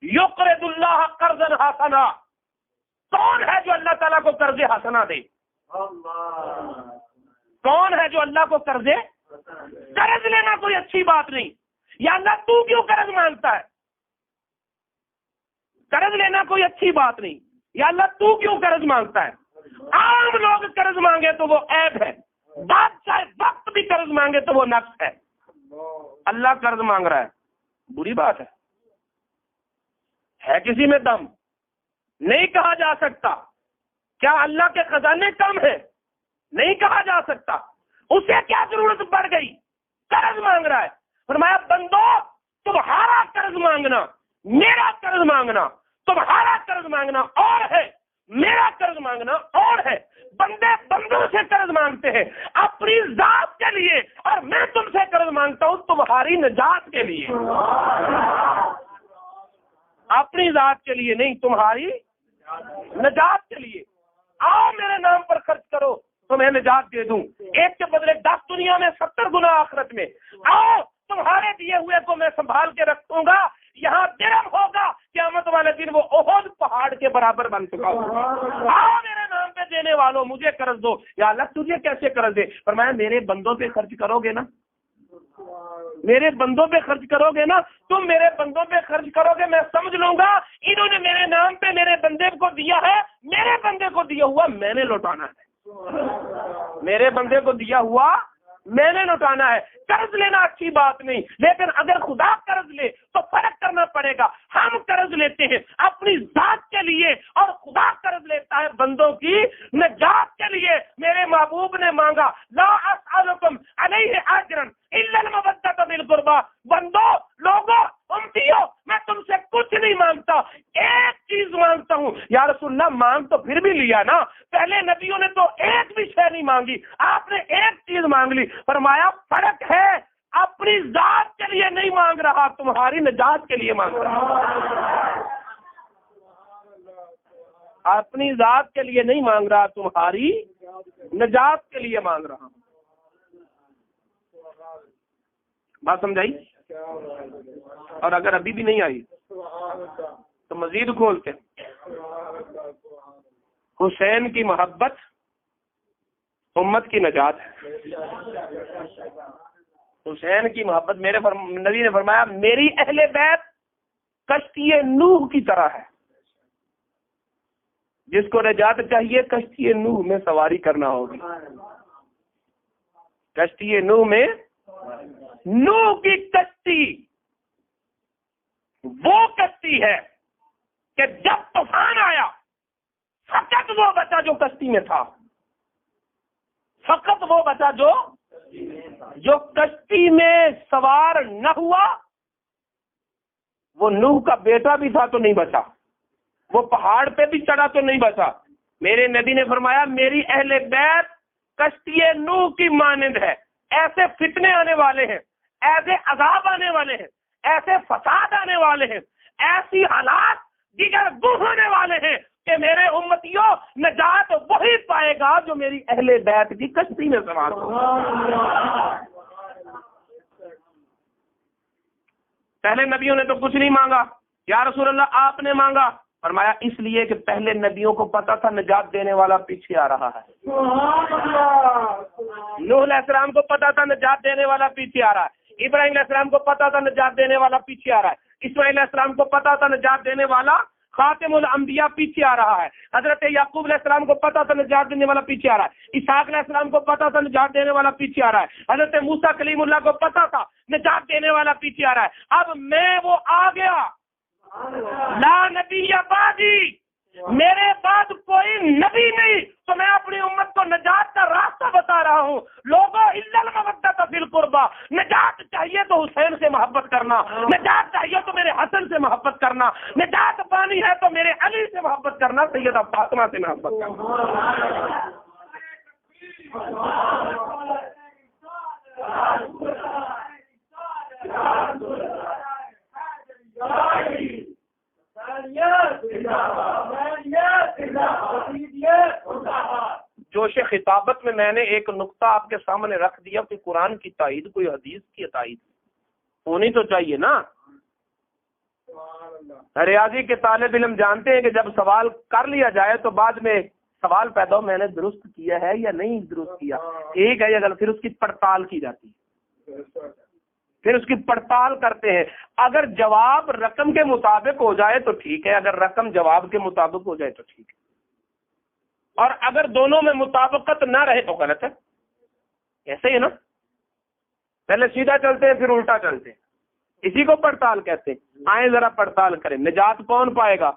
یقرض اللہ قرضا حسنا، کون ہے جو اللہ تعالیٰ کو قرض حسنا دے؟ کون ہے جو اللہ کو قرض؟ قرض لینا کوئی اچھی بات نہیں. یا اللہ تو کیوں قرض مانگتا ہے؟ قرض لینا کوئی اچھی بات نہیں. یا اللہ تو کیوں قرض مانگتا ہے؟ عام لوگ قرض مانگے تو وہ عیب ہے، بادشاہ وقت بھی قرض مانگے تو وہ نقص ہے. اللہ قرض مانگ رہا ہے بری بات ہے کسی میں دم نہیں کہا جا سکتا. کیا اللہ کے خزانے کم ہیں؟ نہیں کہا جا سکتا. اسے کیا ضرورت پڑ گئی؟ قرض مانگ رہا ہے. فرمایا بندو تمہارا قرض مانگنا، میرا قرض مانگنا، تمہارا قرض مانگنا اور ہے، میرا قرض مانگنا اور ہے. بندے بندوں سے قرض مانگتے ہیں اپنی ذات کے لیے، اور میں تم سے قرض مانگتا ہوں تمہاری نجات کے لیے. اپنی ذات کے لیے نہیں، تمہاری نجات کے لیے. آؤ میرے نام پر خرچ کرو، تمہیں نجات دے دوں، ایک کے بدلے 10 دنیا میں 70 گنا آخرت میں، آؤ تمہارے دیے ہوئے کو میں سنبھال کے رکھوں گا، یہاں درم ہوگا قیامت والے دن وہ احد پہاڑ کے برابر بن چکا ہوگا، آؤ میرے نام پہ دینے والوں مجھے قرض دو، یا اللہ تجھے کیسے قرض دے؟ فرمایا میرے بندوں پہ خرچ کرو گے نا، میرے بندوں پہ خرچ کرو گے نا، تم میرے بندوں پہ خرچ کرو گے، میں سمجھ لوں گا انہوں نے میرے نام پہ میرے بندے کو دیا ہے، میرے بندے کو دیا ہوا میں نے لوٹانا ہے، میرے بندے کو دیا ہوا میں نے لوٹانا ہے۔ قرض لینا اچھی بات نہیں، لیکن اگر خدا قرض لے تو فرق کرنا پڑے گا، ہم قرض لیتے ہیں اپنی ذات کے لیے اور خدا قرض لیتا ہے بندوں کی نجات کے لیے۔ میرے محبوب نے مانگا لا اسألکم علیہ اجرا الا المودۃ بالقربى، بندو لوگوں امتیوں میں تم سے کچھ نہیں مانگتا، ایک چیز مانگتا ہوں۔ یا رسول اللہ مانگ تو پھر بھی لیا نا، پہلے نبیوں نے تو ایک بھی شے نہیں مانگی، آپ نے ایک چیز مانگ لی۔ فرمایا فرق ہے، اپنی ذات کے لیے نہیں مانگ رہا، تمہاری نجات کے لیے مانگ رہا، اپنی ذات کے لیے نہیں مانگ رہا، تمہاری نجات کے لیے مانگ رہا۔ بات سمجھائی؟ اور اگر ابھی بھی نہیں آئی تو مزید کھولتے، حسین کی محبت امت کی نجات ہے، حسین کی محبت میرے نبی نے فرمایا میری اہل بیت کشتی نوح کی طرح ہے، جس کو نجات چاہیے کشتی نوح میں سواری کرنا ہوگی، کشتی نوح میں، نوح کی کشتی وہ کشتی ہے کہ جب طوفان آیا فقط وہ بچا جو کشتی میں تھا، فقط وہ بچا جو کشتی میں سوار نہ ہوا، وہ نوح کا بیٹا بھی تھا تو نہیں بچا، وہ پہاڑ پہ بھی چڑھا تو نہیں بچا۔ میرے نبی نے فرمایا میری اہل بیت کشتی نوح کی مانند ہے، ایسے فتنے آنے والے ہیں، ایسے عذاب آنے والے ہیں، ایسے فساد آنے والے ہیں، ایسی حالات دیگر گم ہونے والے ہیں کہ میرے امتیوں نجات وہی پائے گا جو میری اہل بیت کی کشتی میں سوار ہو۔ پہلے نبیوں نے تو کچھ نہیں مانگا، یا رسول اللہ آپ نے مانگا، فرمایا اس لیے کہ پہلے نبیوں کو پتا تھا نجات دینے والا پیچھے آ رہا ہے، نوح علیہ السلام کو پتا تھا نجات دینے والا پیچھے آ رہا ہے، ابراہیم علیہ السلام کو پتا تھا نجات دینے والا پیچھے آ رہا ہے، اسماعیل علیہ السلام کو پتا تھا نجات دینے والا خاتم الانبیاء پیچھے آ رہا ہے، حضرت یعقوب علیہ السلام کو پتا تھا نجات دینے والا پیچھے آ رہا ہے، اسحاق علیہ السلام کو پتا تھا نجات دینے والا پیچھے آ رہا ہے، حضرت موسیٰ کلیم اللہ کو پتا تھا نجات دینے والا پیچھے آ رہا ہے۔ اب میں وہ آ گیا، لا نبی بعدی، میرے بعد کوئی نبی نہیں، تو میں اپنی امت کو نجات کا راستہ بتا رہا ہوں۔ لوگوں الا المودۃ فی القربى، نجات چاہیے تو حسین سے محبت کرنا، نجات چاہیے تو میرے حسن سے محبت کرنا، نجات پانی ہے تو میرے علی سے محبت کرنا، سیدہ فاطمہ سے محبت کرنا۔ جوش خطابت میں نے ایک نقطہ آپ کے سامنے رکھ دیا، کوئی قرآن کی تائید، کوئی حدیث کی تائید ہونی تو چاہیے نا۔ ریاضی کے طالب علم جانتے ہیں کہ جب سوال کر لیا جائے تو بعد میں سوال پیدا ہو میں نے درست کیا ہے یا نہیں درست کیا، ٹھیک ہے یا غلط، پھر اس کی پڑتال کی جاتی ہے، پھر اس کی پڑتال کرتے ہیں، اگر جواب رقم کے مطابق ہو جائے تو ٹھیک ہے، اگر رقم جواب کے مطابق ہو جائے تو ٹھیک ہے، اور اگر دونوں میں مطابقت نہ رہے تو غلط ہے۔ ایسے ہی نا، پہلے سیدھا چلتے ہیں پھر الٹا چلتے ہیں، اسی کو پڑتال کہتے ہیں۔ آئیں ذرا پڑتال کریں، نجات کون پائے گا؟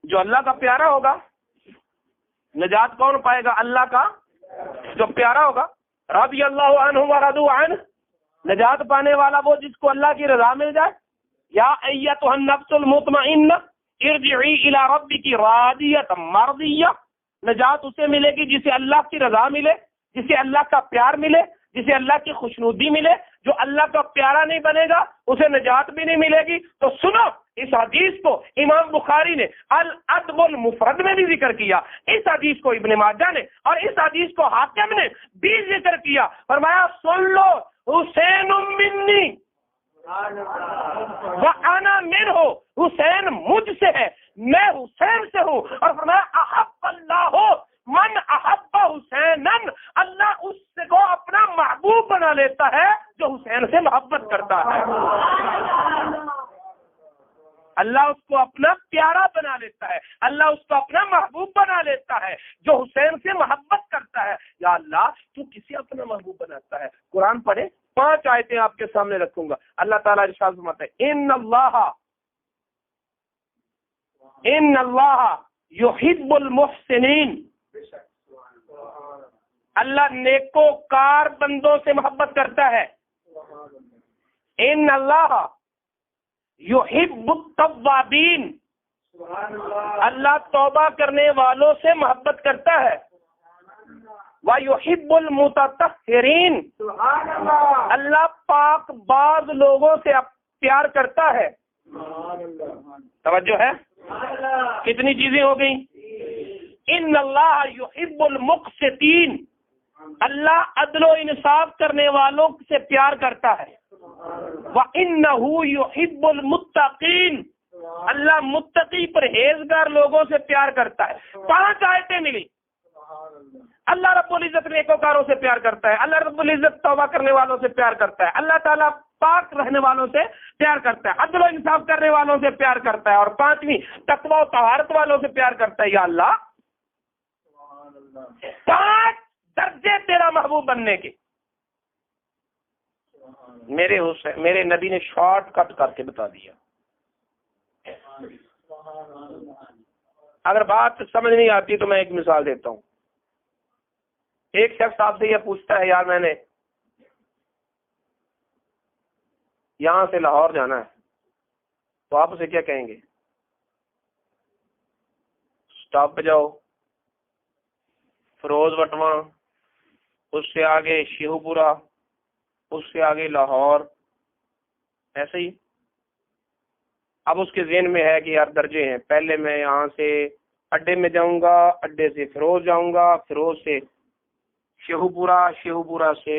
جو اللہ کا پیارا ہوگا۔ نجات کون پائے گا؟ اللہ کا جو پیارا ہوگا۔ رضی اللہ عنہ ورضوا عنہ، نجات پانے والا وہ جس کو اللہ کی رضا مل جائے۔ یا ایتھا النفس المطمئنہ ارجعی الی ربک راضیۃ مرضیہ، نجات اسے ملے گی جسے اللہ کی رضا ملے، جسے اللہ کا پیار ملے، جسے اللہ کی خوشنودی ملے۔ جو اللہ کا پیارا نہیں بنے گا اسے نجات بھی نہیں ملے گی۔ تو سنو، اس حدیث کو امام بخاری نے الادب المفرد میں بھی ذکر کیا، اس حدیث کو ابن ماجہ نے اور اس حدیث کو حاکم نے بھی ذکر کیا۔ فرمایا سن لو حسین منی وَأَنَا مِنْهُ، حسین مجھ سے ہے، میں حسین سے ہوں۔ اور فرمایا احب اللہ من احب حسینا، اللہ اس کو اپنا محبوب بنا لیتا ہے جو حسین سے محبت کرتا ہے، اللہ اس کو اپنا پیارا بنا لیتا ہے، اللہ اس کو اپنا محبوب بنا لیتا ہے جو حسین سے محبت کرتا ہے۔ یا اللہ تو کسے اپنا محبوب بناتا ہے؟ قرآن پڑھے، 5 آیتیں آپ کے سامنے رکھوں گا۔ اللہ تعالیٰ ارشاد فرماتا ہے ان اللہ یحب المحسنین، اللہ نیکوکار بندوں سے محبت کرتا ہے۔ ان اللہ یحب التوابین، اللہ توبہ کرنے والوں سے محبت کرتا ہے۔ وَيُحِبُّ الْمُتَطَهِّرِينَ، اللہ پاک باز لوگوں سے پیار کرتا ہے۔ توجہ ہے؟ کتنی چیزیں ہو گئیں؟ ان اللہ یحب المقسطین، اللہ عدل و انصاف کرنے والوں سے پیار کرتا ہے۔ وَإِنَّهُ يُحِبُّ الْمُتَّقِينَ، اللہ متقی پرہیزگار لوگوں سے پیار کرتا ہے۔ 5 آیتیں ملی۔ اللہ رب العزت نیکوکاروں سے پیار کرتا ہے، اللہ رب العزت توبہ کرنے والوں سے پیار کرتا ہے، اللہ تعالیٰ پاک رہنے والوں سے پیار کرتا ہے، عدل و انصاف کرنے والوں سے پیار کرتا ہے، اور 5ویں تقویٰ و طہارت والوں سے پیار کرتا ہے۔ یا اللہ 5 درجے تیرا محبوب بننے کے میرے نبی نے شارٹ کٹ کر کے بتا دیا۔ اگر بات سمجھ نہیں آتی تو میں ایک مثال دیتا ہوں۔ ایک شخص آپ سے یہ پوچھتا ہے، یار میں نے یہاں سے لاہور جانا ہے، تو آپ اسے کیا کہیں گے؟ اسٹاپ پہ جاؤ، فیروز وٹواں، اس سے آگے شیہو پورہ، اس سے آگے لاہور، ایسے ہی۔ اب اس کے ذہن میں ہے کہ یار درجے ہیں، پہلے میں یہاں سے اڈے میں جاؤں گا، اڈے سے فیروز جاؤں گا، فیروز سے شیہو پورہ، شیہو پورہ سے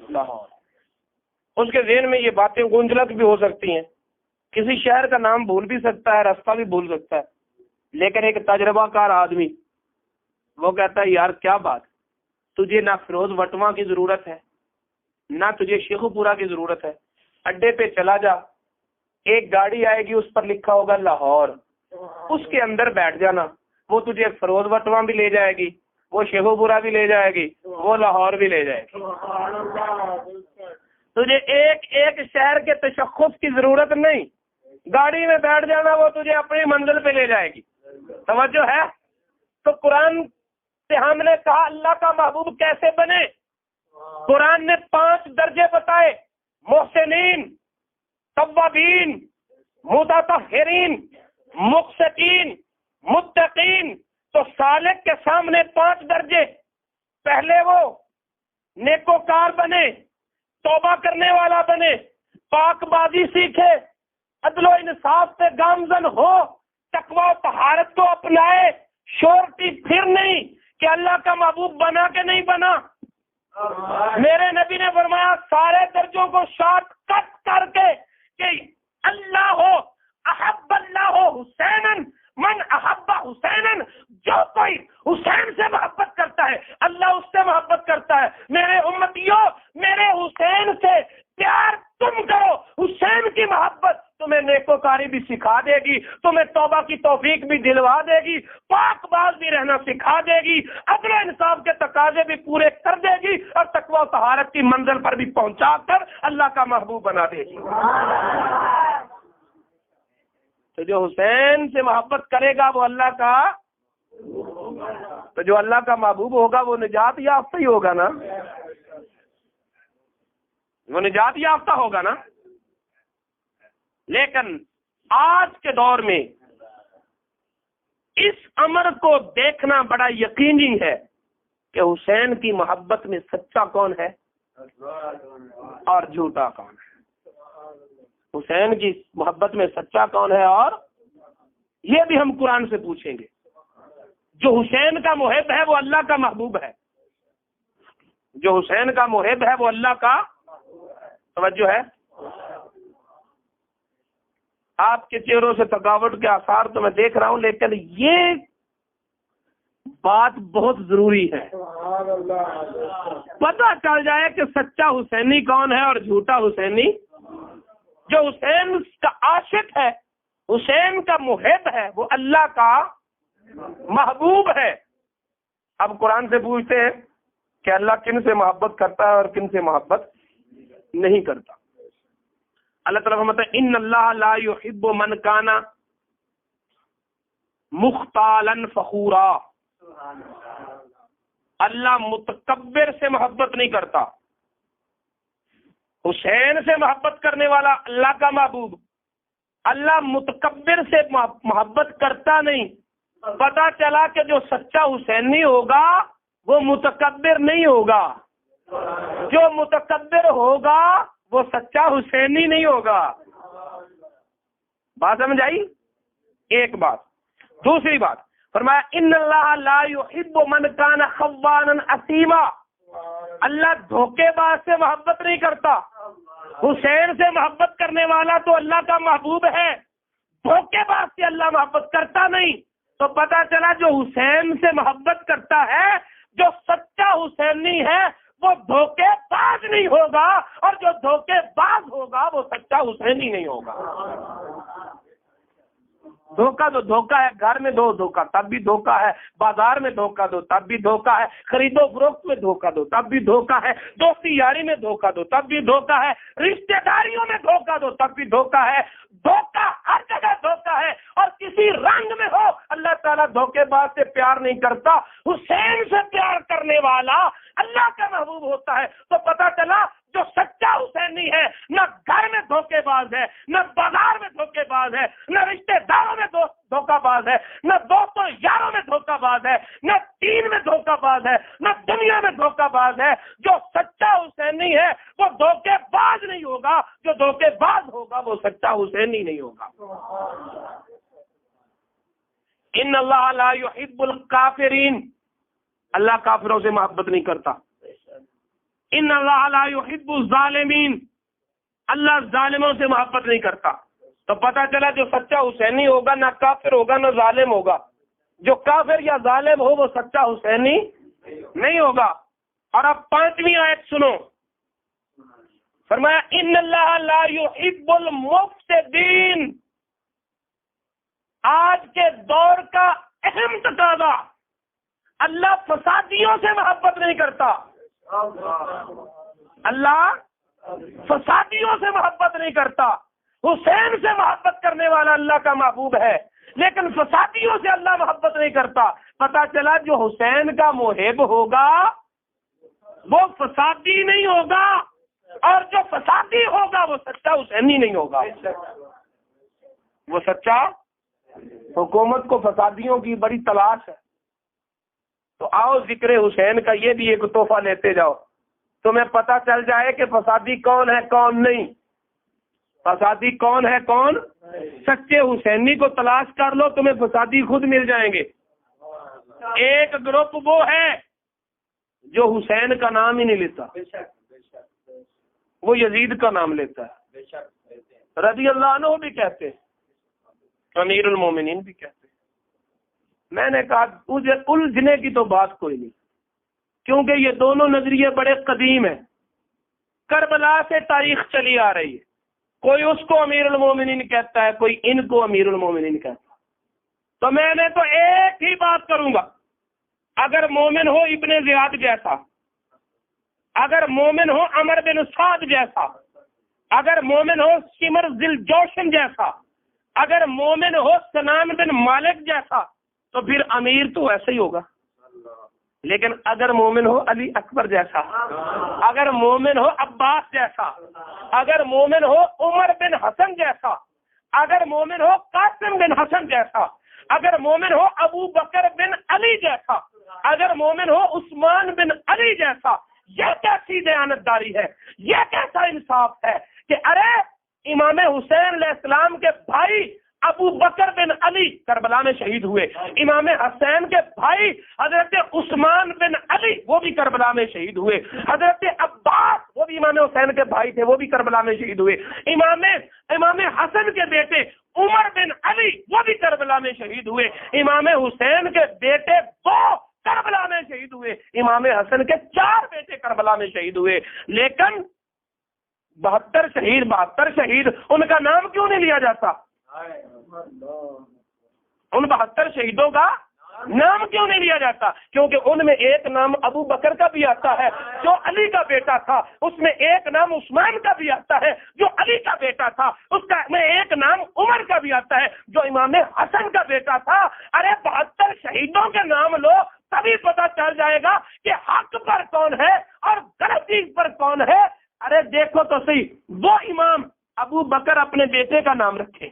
لاہور۔ اس کے ذہن میں یہ باتیں گنجلک بھی ہو سکتی ہیں، کسی شہر کا نام بھول بھی سکتا ہے، راستہ بھی بھول سکتا ہے، لیکن ایک تجربہ کار آدمی وہ کہتا ہے یار کیا بات، تجھے نہ فیروز وٹواں کی ضرورت ہے، نہ تجھے شیخو پورہ کی ضرورت ہے، اڈے پہ چلا جا، ایک گاڑی آئے گی اس پر لکھا ہوگا لاہور، اس کے اندر بیٹھ جانا، وہ تجھے فیروز وٹواں بھی لے جائے گی، وہ شیخو پورہ بھی لے جائے گی، وہ لاہور بھی لے جائے گی۔ تجھے ایک ایک شہر کے تشخص کی ضرورت نہیں، گاڑی میں بیٹھ جانا، وہ تجھے اپنی منزل پہ لے جائے گی۔ توجہ ہے؟ تو قرآن سے ہم نے کہا اللہ کا محبوب کیسے بنے؟ قرآن نے 5 درجے بتائے، محسنین، توابین، متطہرین، مقسطین، متقین۔ تو سالک کے سامنے 5 درجے، پہلے وہ نیکوکار بنے، توبہ کرنے والا بنے، پاک بازی سیکھے، عدل و انصاف سے گامزن ہو، تقویٰ و طہارت کو اپنائے، شورٹی پھر نہیں کہ اللہ کا محبوب بنا کہ نہیں بنا۔ میرے نبی نے فرمایا سارے درجوں کو شارٹ کٹ کر کے کہ اللہ ہو، احب اللہ ہو حسینن من احب حسینن، جو کوئی حسین سے محبت کرتا ہے اللہ اس سے محبت کرتا ہے۔ میرے امتیوں، میرے حسین سے پیار تم کرو، حسین کی محبت تمہیں نیکوکاری بھی سکھا دے گی، تمہیں توبہ کی توفیق بھی دلوا دے گی، پاک باز بھی رہنا سکھا دے گی، عدل و انصاف کے تقاضے بھی پورے کر دے گی، اور تقویٰ و طہارت کی منزل پر بھی پہنچا کر اللہ کا محبوب بنا دے گی۔ تو جو حسین سے محبت کرے گا وہ اللہ کا، تو جو اللہ کا محبوب ہوگا وہ نجات یافتہ ہی ہوگا نا، وہ نجات یافتہ ہوگا نا۔ لیکن آج کے دور میں اس امر کو دیکھنا بڑا یقینی ہے کہ حسین کی محبت میں سچا کون ہے اور جھوٹا کون ہے۔ حسین کی محبت میں سچا کون ہے؟ اور یہ بھی ہم قرآن سے پوچھیں گے۔ جو حسین کا محب ہے وہ اللہ کا محبوب ہے، جو حسین کا محب ہے وہ اللہ کا توجہ ہے۔ آپ کے چہروں سے تھکاوٹ کے آثار تو میں دیکھ رہا ہوں، لیکن یہ بات بہت ضروری ہے، پتہ چل جائے کہ سچا حسینی کون ہے اور جھوٹا حسینی۔ جو حسین کا عاشق ہے، حسین کا محب ہے، وہ اللہ کا محبوب ہے۔ اب قرآن سے پوچھتے ہیں کہ اللہ کن سے محبت کرتا ہے اور کن سے محبت نہیں کرتا۔ اللہ تعالیٰ فرماتا ہے ان اللہ لا يحب من کان مختالا فخورا، اللہ متکبر سے محبت نہیں کرتا۔ حسین سے محبت کرنے والا اللہ کا محبوب، اللہ متکبر سے محبت کرتا نہیں۔ پتا چلا کہ جو سچا حسینی ہوگا وہ متکبر نہیں ہوگا، جو متکبر ہوگا وہ سچا حسینی نہیں ہوگا۔ بات سمجھ آئی؟ ایک بات۔ دوسری بات فرمایا ان اللہ لا يحب من کان خوانا اثیما، اللہ دھوکے باز سے محبت نہیں کرتا۔ حسین سے محبت کرنے والا تو اللہ کا محبوب ہے، دھوکے باز سے اللہ محبت کرتا نہیں۔ تو پتا چلا جو حسین سے محبت کرتا ہے، جو سچا حسینی ہے، وہ دھوکے باز نہیں ہوگا، اور جو دھوکے باز ہوگا وہ سچا حسینی نہیں ہوگا۔ دھوکہ تو دھوکہ ہے، گھر میں دو دھوکہ تب بھی دھوکہ ہے، بازار میں دھوکہ دو تب بھی دھوکہ ہے، خرید و فروخت میں دھوکہ دو تب بھی دھوکہ ہے، دوستی یاری میں دھوکہ دو تب بھی دھوکہ ہے، رشتہ داریوں میں دھوکہ دو تب بھی دھوکہ ہے۔ دھوکہ ہر جگہ دھوکہ ہے، اور کسی رنگ میں ہو۔ اللہ تعالیٰ دھوکے باز سے پیار نہیں کرتا، حسین سے پیار کرنے والا اللہ کا محبوب ہوتا ہے۔ تو پتا چلا جو سچا حسینی ہے نہ گھر میں دھوکے باز ہے، نہ بازار میں دھوکے باز ہے، نہ رشتہ داروں میں دھوکہ باز ہے، نہ دوستوں یاروں میں دھوکہ باز ہے، نہ دین میں دھوکہ باز ہے، نہ دنیا میں دھوکہ باز ہے۔ جو سچا حسینی ہے وہ دھوکے باز نہیں ہوگا، جو دھوکے باز ہوگا وہ سچا حسینی نہیں ہوگا۔ ان اللہ لا يحب الکافرین، اللہ کافروں سے محبت نہیں کرتا۔ ان اللہ لا يحب الظالمین، اللہ ظالموں سے محبت نہیں کرتا۔ تو پتہ چلا جو سچا حسینی ہوگا نہ کافر ہوگا نہ ظالم ہوگا، جو کافر یا ظالم ہو وہ سچا حسینی نہیں ہوگا۔ اور اب 5ویں آیت سنو، فرمایا ان اللہ لا يحب المفسدین، آج کے دور کا اہم تقاضا، اللہ فسادیوں سے محبت نہیں کرتا۔ اللہ فسادیوں سے محبت نہیں کرتا۔ حسین سے محبت کرنے والا اللہ کا محبوب ہے، لیکن فسادیوں سے اللہ محبت نہیں کرتا۔ پتا چلا جو حسین کا محب ہوگا وہ فسادی نہیں ہوگا، اور جو فسادی ہوگا وہ سچا حسینی نہیں ہوگا۔ وہ سچا، حکومت کو فسادیوں کی بڑی تلاش ہے، تو آؤ ذکر حسین کا یہ بھی ایک تحفہ لیتے جاؤ، تمہیں پتہ چل جائے کہ فسادی کون ہے کون نہیں۔ فسادی کون ہے کون؟ سچے حسینی کو تلاش کر لو، تمہیں فسادی خود مل جائیں گے۔ ایک گروپ وہ ہے جو حسین کا نام ہی نہیں لیتا، وہ یزید کا نام لیتا ہے، رضی اللہ عنہ بھی کہتے ہیں، امیر المومنین بھی کہتے ہیں۔ میں نے کہا تجھے الجھنے کی تو بات کوئی نہیں، کیونکہ یہ دونوں نظریے بڑے قدیم ہیں، کربلا سے تاریخ چلی آ رہی ہے۔ کوئی اس کو امیر المومنین کہتا ہے، کوئی ان کو امیر المومنین کہتا ہے۔ تو میں نے تو ایک ہی بات کروں گا، اگر مومن ہو ابن زیاد جیسا، اگر مومن ہو عمر بن سعد جیسا، اگر مومن ہو سمر ذل جوشن جیسا، اگر مومن ہو سنان بن مالک جیسا، تو پھر امیر تو ایسا ہی ہوگا۔ لیکن اگر مومن ہو علی اکبر جیسا، اگر مومن ہو عباس جیسا، اگر مومن ہو عمر بن حسن جیسا، اگر مومن ہو قاسم بن حسن جیسا، اگر مومن ہو ابو بکر بن علی جیسا، اگر مومن ہو عثمان بن علی جیسا، یہ کیسی دیانتداری ہے، یہ کیسا انصاف ہے کہ ارے امام حسین علیہ السلام کے بھائی ابو بکر بن علی کربلا میں شہید ہوئے، امام حسین کے بھائی حضرت عثمان بن علی وہ بھی کربلا میں شہید ہوئے، حضرت عباس وہ بھی امام حسین کے بھائی تھے وہ بھی کربلا میں شہید ہوئے، امام حسن کے بیٹے عمر بن علی وہ بھی کربلا میں شہید ہوئے، امام حسین کے بیٹے وہ کربلا میں شہید ہوئے، امام حسن کے 4 بیٹے کربلا میں شہید ہوئے، لیکن 72 شہید ان کا نام کیوں نہیں لیا جاتا؟ ان 72 شہیدوں کا نام کیوں نہیں لیا جاتا؟ کیونکہ ان میں ایک نام ابو بکر کا بھی آتا ہے جو علی کا بیٹا تھا، اس میں ایک نام عثمان کا بھی آتا ہے جو علی کا بیٹا تھا، اس کا میں ایک نام عمر کا بھی آتا ہے جو امام حسن کا بیٹا تھا۔ ارے 72 شہیدوں کے نام لو تبھی پتہ چل جائے گا کہ حق پر کون ہے اور غلطی پر کون ہے۔ ارے دیکھو تو صحیح، وہ امام ابو بکر اپنے بیٹے کا نام رکھے،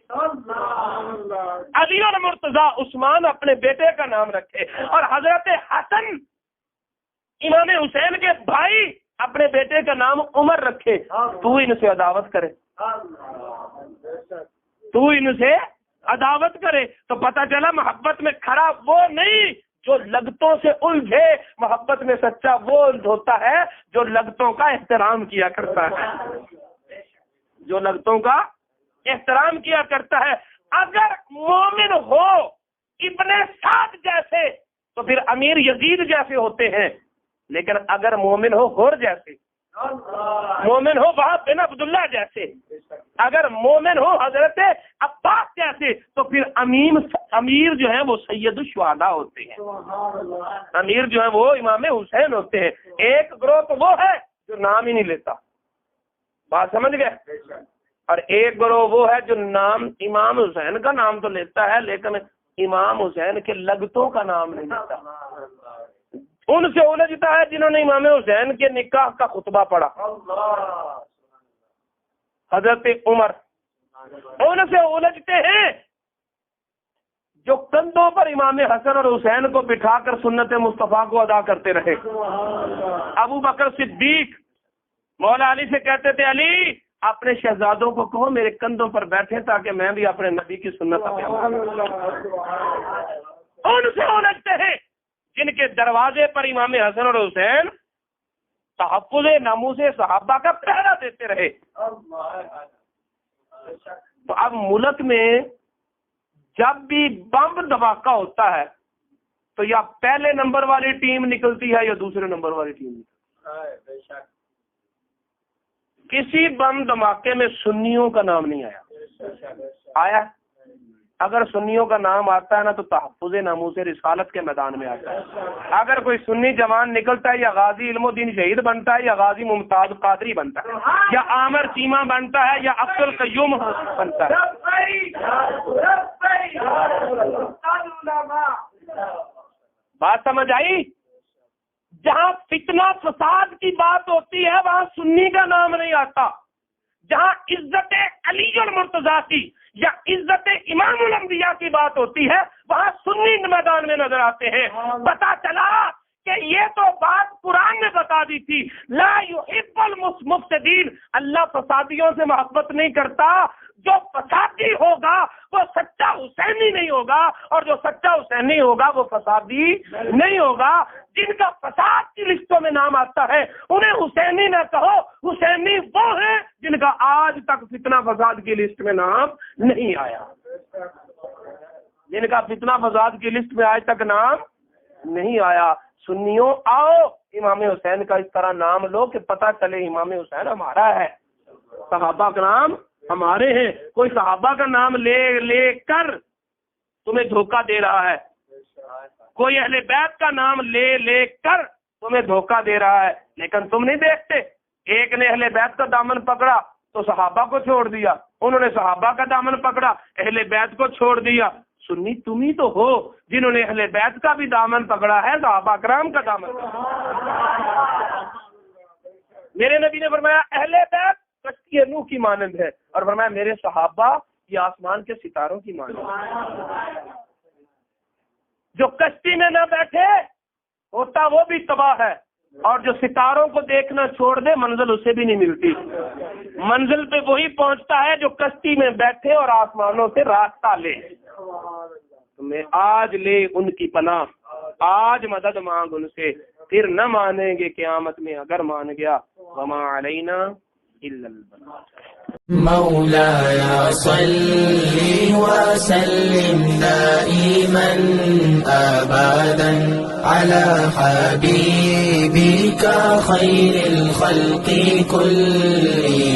علی اور مرتضیٰ عثمان اپنے بیٹے کا نام رکھے، اور حضرت حسن امام حسین کے بھائی اپنے بیٹے کا نام عمر رکھے۔ تو ان سے عداوت کرے، تو ان سے عداوت کرے تو پتہ چلا محبت میں کھڑا وہ نہیں جو لگتوں سے الجھے، محبت میں سچا وہ ہوتا ہے جو لگتوں کا احترام کیا کرتا ہے، جو لگتوں کا احترام کیا کرتا ہے۔ اگر مومن ہو ابن سعد جیسے تو پھر امیر یزید جیسے ہوتے ہیں، لیکن اگر مومن ہو حر جیسے، مومن ہو وہاب بن عبداللہ جیسے، اگر مومن ہو حضرت عباس جیسے تو پھر امیر جو ہے وہ سید الشہداء ہوتے ہیں، امیر جو ہے وہ امام حسین ہوتے ہیں۔ ایک گروہ تو وہ ہے جو نام ہی نہیں لیتا، بات سمجھ گئے، اور ایک گروہ وہ ہے جو نام امام حسین کا نام تو لیتا ہے لیکن امام حسین کے لگتوں کا نام نہیں لیتا۔ ان سے الجھتا ہے جنہوں نے امام حسین کے نکاح کا خطبہ پڑھا، حضرت عمر، ان سے الجھتے ہیں جو کندھوں پر امام حسن اور حسین کو بٹھا کر سنت مصطفیٰ کو ادا کرتے رہے۔ ابو بکر صدیق مولا علی سے کہتے تھے، علی اپنے شہزادوں کو کہو میرے کندھوں پر بیٹھے تاکہ میں بھی اپنے نبی کی سنت اپناؤں۔ ان سے الجھتے ہیں جن کے دروازے پر امام حسن اور حسین تحفظ ناموس صحابہ کا پہرا دیتے رہے۔ تو اب ملک میں جب بھی بم دھماکہ ہوتا ہے تو یا پہلے نمبر والی ٹیم نکلتی ہے یا دوسرے نمبر والی ٹیم نکلتی ہے۔ کسی بم دھماکے میں سنیوں کا نام نہیں آیا۔ اگر سنیوں کا نام آتا ہے نا تو تحفظ ناموس رسالت کے میدان میں آتا ہے۔ اگر کوئی سنی جوان نکلتا ہے یا غازی علم الدین شہید بنتا ہے یا غازی ممتاز قادری بنتا ہے یا عامر چیمہ بنتا ہے یا عبد القیوم بنتا ہے۔ بات سمجھ آئی؟ جہاں فتنہ فساد کی بات ہوتی ہے وہاں سنی کا نام نہیں آتا، جہاں عزت علی اور مرتضیٰ کی یا عزت امام الانبیاء کی بات ہوتی ہے وہاں سنی میدان میں نظر آتے ہیں۔ پتا چلا کہ یہ تو بات قرآن نے بتا دی تھی، لا یحب المفسدین، اللہ فسادیوں سے محبت نہیں کرتا۔ جو فسادی ہوگا وہ سچا حسینی نہیں ہوگا، اور جو سچا حسینی ہوگا وہ فسادی نہیں ہوگا۔ جن کا فساد کی لسٹوں میں نام آتا ہے انہیں حسینی نہ کہو، حسینی وہ ہیں جن کا آج تک فتنہ فساد کی لسٹ میں نام نہیں آیا، جن کا فتنہ فساد کی لسٹ میں آج تک نام نہیں آیا۔ سنیوں آؤ امام حسین کا اس طرح نام لو کہ پتہ چلے امام حسین ہمارا ہے، صحابہ کا نام ہمارے ہیں۔ کوئی صحابہ کا نام لے کر تمہیں دھوکہ دے رہا ہے، کوئی اہل بیت کا نام لے کر تمہیں دھوکہ دے رہا ہے، لیکن تم نہیں دیکھتے ایک نے اہل بیت کا دامن پکڑا تو صحابہ کو چھوڑ دیا، انہوں نے صحابہ کا دامن پکڑا اہل بیت کو چھوڑ دیا۔ سنی تم ہی تو ہو جنہوں نے اہل بیت کا بھی دامن پکڑا ہے، صحابہ کرام کا دامن۔ میرے نبی نے فرمایا اہل بیت کشتی نوح کی مانند ہے، اور فرمایا میرے صحابہ یہ آسمان کے ستاروں کی مانند ہے۔ جو کشتی میں نہ بیٹھے ہوتا وہ بھی تباہ ہے، اور جو ستاروں کو دیکھنا چھوڑ دے منزل اسے بھی نہیں ملتی. منزل پہ وہی پہنچتا ہے جو کشتی میں بیٹھے اور آسمانوں سے راستہ لے. تمہیں آج لے ان کی پناہ، آج مدد مانگ ان سے، پھر نہ مانیں گے قیامت میں اگر مان گیا. وما علینا الا البلاغ. مولاي صل وسلم دائما أبدا على حبيبك خير الخلق كلهم.